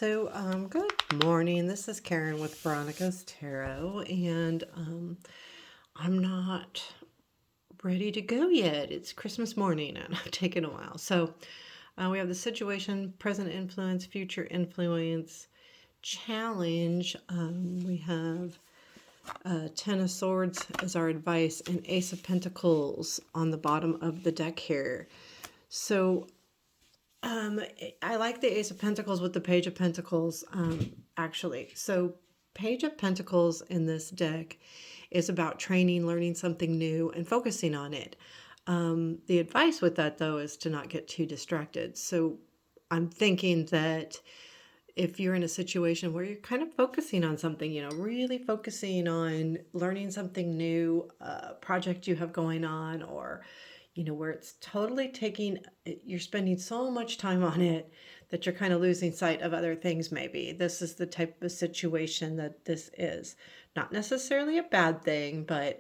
Good morning. This is Karen with Veronica's Tarot, and I'm not ready to go yet. It's Christmas morning, and I've taken a while. We have the situation, present influence, future influence, challenge. We have Ten of Swords as our advice, and Ace of Pentacles on the bottom of the deck here. So I like the Ace of Pentacles with the Page of Pentacles, actually. So, Page of Pentacles in this deck is about training, learning something new, and focusing on it. The advice with that, though, is to not get too distracted. So, I'm thinking that if you're in a situation where you're kind of focusing on something, really focusing on learning something new, project you have going on, or where it's totally you're spending so much time on it that you're kind of losing sight of other things. Maybe this is the type of situation that this is. Not necessarily a bad thing, but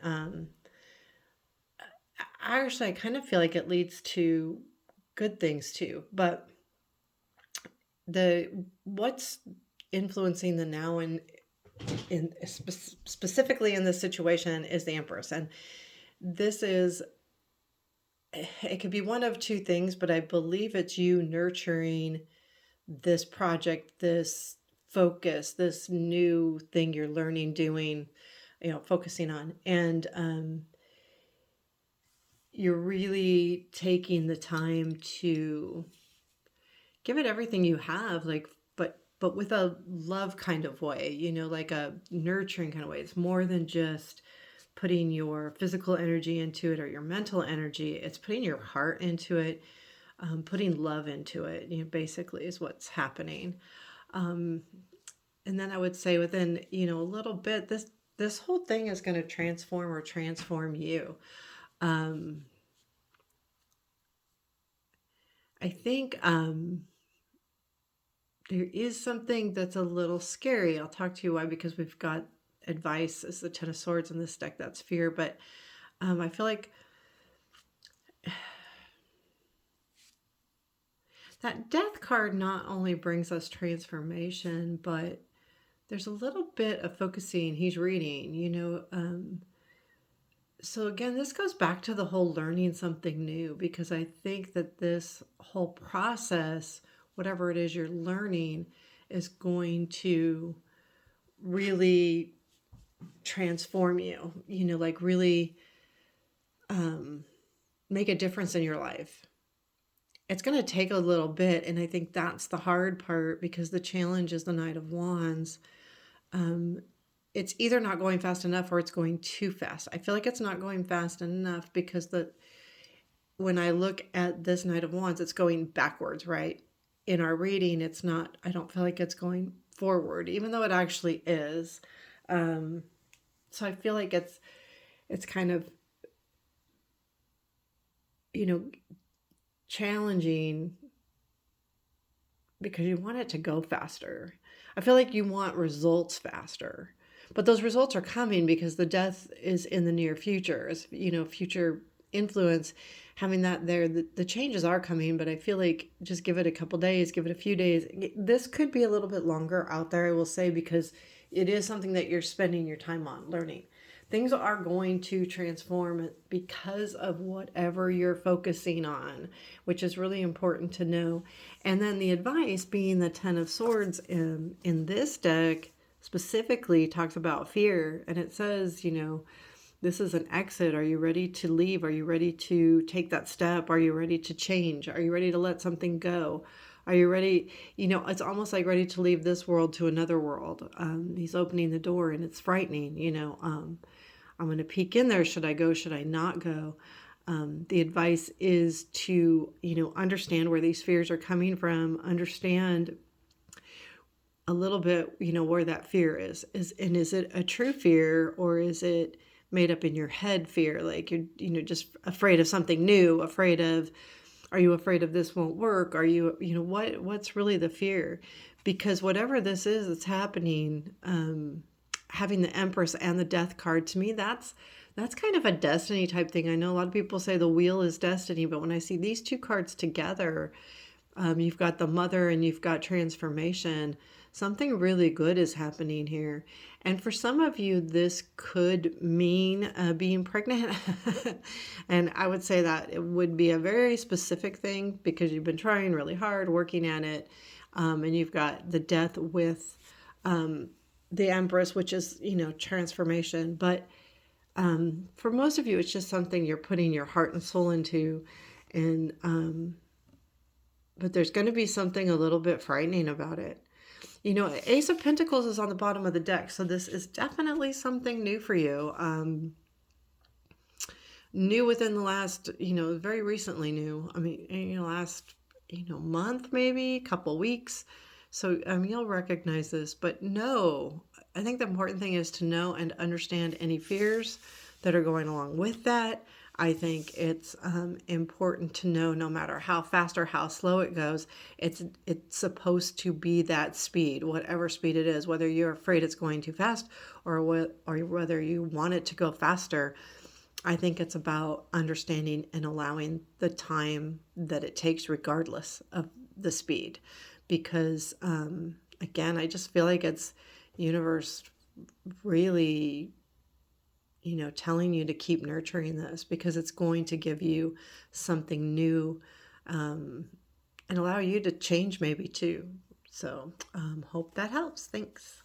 I kind of feel like it leads to good things too. But what's influencing the now and specifically in this situation is the Empress. And it could be one of two things, but I believe it's you nurturing this project, this focus, this new thing you're learning, doing, focusing on. And you're really taking the time to give it everything you have, but with a love kind of way, like a nurturing kind of way. It's more than just putting your physical energy into it or your mental energy. It's putting your heart into it, putting love into it, basically is what's happening. And then I would say within, a little bit, this whole thing is going to transform you. I think there is something that's a little scary. I'll talk to you why, because we've got advice as the Ten of Swords in this deck. That's fear. But I feel like that Death card not only brings us transformation, but there's a little bit of focusing. He's reading, so again, this goes back to the whole learning something new, because I think that this whole process, whatever it is you're learning, is going to really transform you, like really make a difference in your life. It's going to take a little bit, and I think that's the hard part, because the challenge is the Knight of Wands. It's either not going fast enough or it's going too fast. I feel like it's not going fast enough because when I look at this Knight of Wands, it's going backwards, right? In our reading, it's not, I don't feel like it's going forward, even though it actually is. So I feel like it's kind of, challenging because you want it to go faster. I feel like you want results faster, but those results are coming because the death is in the near future. As future influence, having that there, the changes are coming, but I feel like just give it a couple days, give it a few days. This could be a little bit longer out there, I will say, because it is something that you're spending your time on learning. Things are going to transform because of whatever you're focusing on, which is really important to know. And then the advice being the Ten of Swords in this deck specifically talks about fear. And it says, this is an exit. Are you ready to leave? Are you ready to take that step? Are you ready to change? Are you ready to let something go? Are you ready? It's almost like ready to leave this world to another world. He's opening the door, and it's frightening, I'm going to peek in there. Should I go? Should I not go? The advice is to, understand where these fears are coming from, understand a little bit, where that fear is it a true fear, or is it made up in your head fear? Like you're, just afraid of something new, are you afraid of this won't work? Are you, what's really the fear? Because whatever this is that's happening, having the Empress and the Death card, to me, that's kind of a destiny type thing. I know a lot of people say the wheel is destiny, but when I see these two cards together, You've got the mother and you've got transformation. Something really good is happening here. And for some of you, this could mean being pregnant. And I would say that it would be a very specific thing because you've been trying really hard, working at it. And you've got the death with the Empress, which is, transformation. But for most of you, it's just something you're putting your heart and soul into. And, but there's going to be something a little bit frightening about it. Ace of Pentacles is on the bottom of the deck, so this is definitely something new for you. New within the last, very recently new. I mean, last, month, maybe, couple weeks. So, you'll recognize this, but no, I think the important thing is to know and understand any fears that are going along with that. I think it's important to know no matter how fast or how slow it goes, it's supposed to be that speed, whatever speed it is, whether you're afraid it's going too fast or whether you want it to go faster. I think it's about understanding and allowing the time that it takes regardless of the speed. Because, again, I just feel like it's universe really telling you to keep nurturing this because it's going to give you something new, and allow you to change maybe too. So, hope that helps. Thanks.